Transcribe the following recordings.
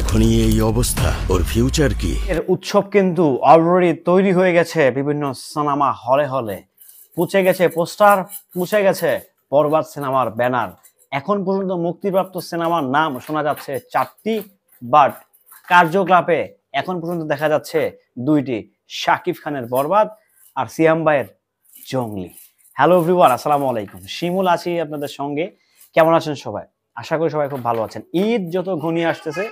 এখনই এই অবস্থা, ওর ফিউচার কি? এর উৎসব কিন্তু অলরেডি তৈরি হয়ে গেছে বিভিন্ন সিনেমা হলে হলে, পুছে গেছে পোস্টার, মুছে গেছে বরবাদ সিনেমার ব্যানার। এখন পর্যন্ত মুক্তিপ্রাপ্ত সিনেমার নাম শোনা যাচ্ছে 4টি, বাট কার্যকলাপে এখন পর্যন্ত দেখা যাচ্ছে 2টি, শাকিব খানের বরবাদ আর সিয়াম ভাইয়ের জঙ্গলি। হ্যালো এভরিওয়ান, আসসালামু আলাইকুম। শিমুল আছি আপনাদের সঙ্গে। কেমন আছেন সবাই? আশা করি সবাই খুব ভালো আছেন। ঈদ যত ঘনিয়ে আসতেছে,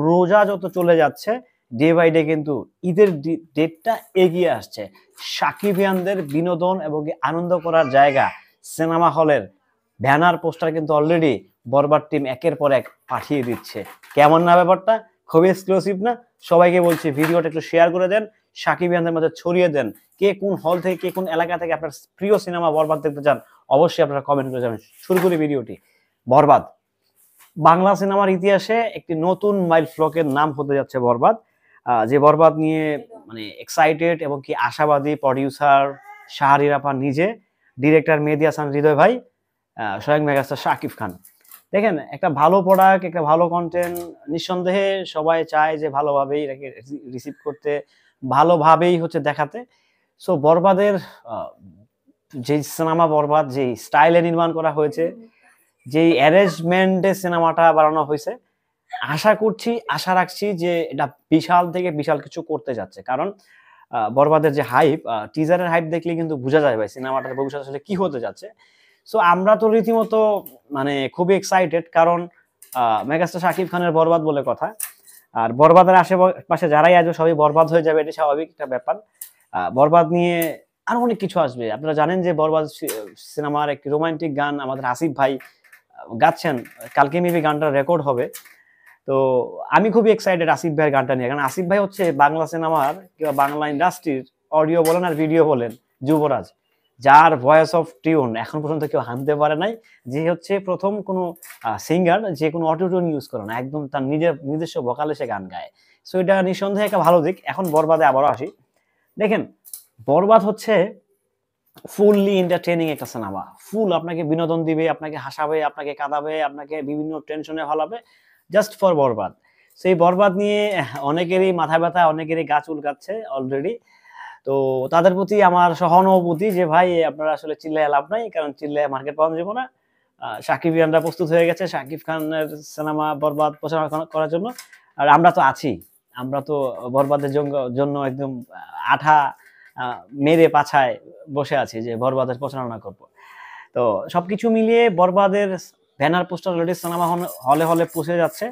রোজা যত চলে যাচ্ছে, ডে বাই ডে কিন্তু ঈদের ডেটটা এগিয়ে আসছে। সাকিবিয়ানদের বিনোদন এবং আনন্দ করার জায়গা সিনেমা হলের ব্যানার পোস্টার কিন্তু অলরেডি বরবাদ টিম একের পর এক পাঠিয়ে দিচ্ছে। কেমন না ব্যাপারটা? খুবই এক্সক্লুসিভ না? সবাইকে বলছি ভিডিওটা একটু শেয়ার করে দেন, সাকিবিয়ানদের মধ্যে ছড়িয়ে দেন। কে কোন হল থেকে, কে কোন এলাকা থেকে আপনার প্রিয় সিনেমা বরবাদ দেখতে চান, অবশ্যই আপনারা কমেন্ট করে যাবেন। শুরু করি ভিডিওটি। বরবাদ বাংলা সিনেমার ইতিহাসে একটি নতুন মাইল ফলকের নাম হতে যাচ্ছে বরবাদ। যে বরবাদ নিয়ে মানে এক্সাইটেড এবং কি আশাবাদী প্রডিউসার শাহরিয়ার আপা নিজে, ডিরেক্টর মেহেদী হাসান হৃদয় ভাই, স্বয়ং মেগাস্টার শাকিব খান। দেখেন, একটা ভালো প্রোডাক্ট, একটা ভালো কন্টেন্ট নিঃসন্দেহে সবাই চায় যে ভালোভাবেই এটাকে রিসিভ করতে, ভালোভাবেই হচ্ছে দেখাতে। সো বরবাদের যে সিনেমা বরবাদ যে স্টাইলে নির্মাণ করা হয়েছে, যেই অ্যারেঞ্জমেন্টে সিনেমাটা বানানো হয়েছে, আশা রাখছি যে এটা বিশাল থেকে বিশাল কিছু করতে যাচ্ছে। কারণ বরবাদের যে হাইপ, টিজারের হাইপ দেখলে কিন্তু বোঝা যায় ভাই সিনেমাটার ভবিষ্যৎ আসলে কি হতে যাচ্ছে। সো আমরা তো রীতিমতো মানে খুবই এক্সাইটেড, কারণ মেগাস্টার শাকিব খানের বরবাদ বলে কথা। আর বরবাদের আশেপাশে যারাই আসবে সবই বরবাদ হয়ে যাবে, এটা স্বাভাবিক একটা ব্যাপার। বরবাদ নিয়ে আরো অনেক কিছু আসবে। আপনারা জানেন যে বরবাদ সিনেমার একটি রোমান্টিক গান আমাদের আসিফ ভাই গাচ্ছেন, কালকে মেবি গানটা রেকর্ড হবে। তো আমি খুবই এক্সাইটেড আসিফ ভাইয়ের গানটা নিয়ে, কারণ আসিফ ভাই হচ্ছে বাংলা সিনেমার কিংবা বাংলা ইন্ডাস্ট্রির অডিও বলেন আর ভিডিও বলেন যুবরাজ, যার ভয়েস অফ টিউন এখন পর্যন্ত কেউ হানতে পারে নাই। যে হচ্ছে প্রথম কোনো সিঙ্গার যে কোনো অটোটিউন ইউজ করে না, একদম তার নিজস্ব ভোকালে সে গান গায়। সো এটা নিঃসন্দেহে একটা ভালো দিক। এখন বরবাদে আবারও আসি। দেখেন, বরবাদ হচ্ছে ফুললি এন্টারটেইনিং একটা সিনেমা। ফুল আপনাকে বিনোদন দিবে, আপনাকে হাসাবে, আপনাকে কাঁদাবে, আপনাকে বিভিন্ন টেনশনে ফেলাবে, জাস্ট ফর বরবাদ। সেই বরবাদ নিয়ে অনেকেরই মাথা ব্যথা, অনেকেরই গা চুলকাচ্ছে অলরেডি। তো তাদের প্রতি আমার সহানুভূতি যে ভাই আপনারা আসলে চিল্লায় লাভ নাই, কারণ চিল্লায় মার্কেট পাওয়া যাবে না। সাকিবিয়ানরা প্রস্তুত হয়ে গেছে শাকিব খানের সিনেমা বরবাদ প্রচার করার জন্য। আর আমরা তো আছি, আমরা তো বরবাদের জন্য একদম আঠা মেরে পাছায় বসে আছি যে বরবাদের প্রচারণা করব। তো সবকিছু মিলিয়ে বরবাদের ব্যানার পোস্টার অলরেডি সিনেমা হলে হলে পৌঁছে যাচ্ছে।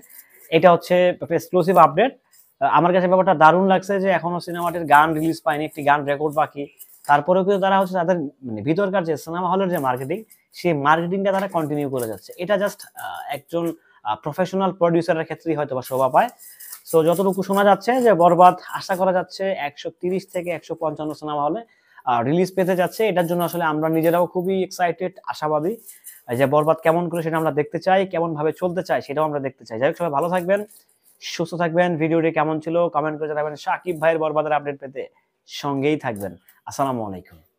এটা হচ্ছে একটা এক্সক্লুসিভ আপডেট। আমার কাছে ব্যাপারটা দারুণ লাগছে যে এখনো সিনেমাটির গান রিলিজ পায়নি, একটি গান রেকর্ড বাকি। তারপরেও কিন্তু তারা হচ্ছে তাদের মানে ভিতরকার যে সিনেমা হলের যে মার্কেটিং, সেই মার্কেটিংটা তারা কন্টিনিউ করে যাচ্ছে। এটা জাস্ট একজন প্রফেশনাল প্রডিউসারের ক্ষেত্রেই হয়তো বা শোভা পায়। সো যতটুকু শোনা যাচ্ছে যে বরবাদ আশা করা যাচ্ছে 130 থেকে 155 সিনেমা হলে রিলিজ পেতে যাচ্ছে। এটার জন্য আসলে আমরা নিজেরাও খুবই এক্সাইটেড, আশাবাদী যে বরবাদ কেমন করে সেটা আমরা দেখতে চাই, কেমন ভাবে চলতে চাই সেটাও আমরা দেখতে চাই। যাই হোক, সবাই ভালো থাকবেন, সুস্থ থাকবেন। ভিডিওটি কেমন ছিল কমেন্ট করে জানাবেন। সাকিব ভাইয়ের বরবাদের আপডেট পেতে সঙ্গেই থাকবেন। আসসালামু আলাইকুম।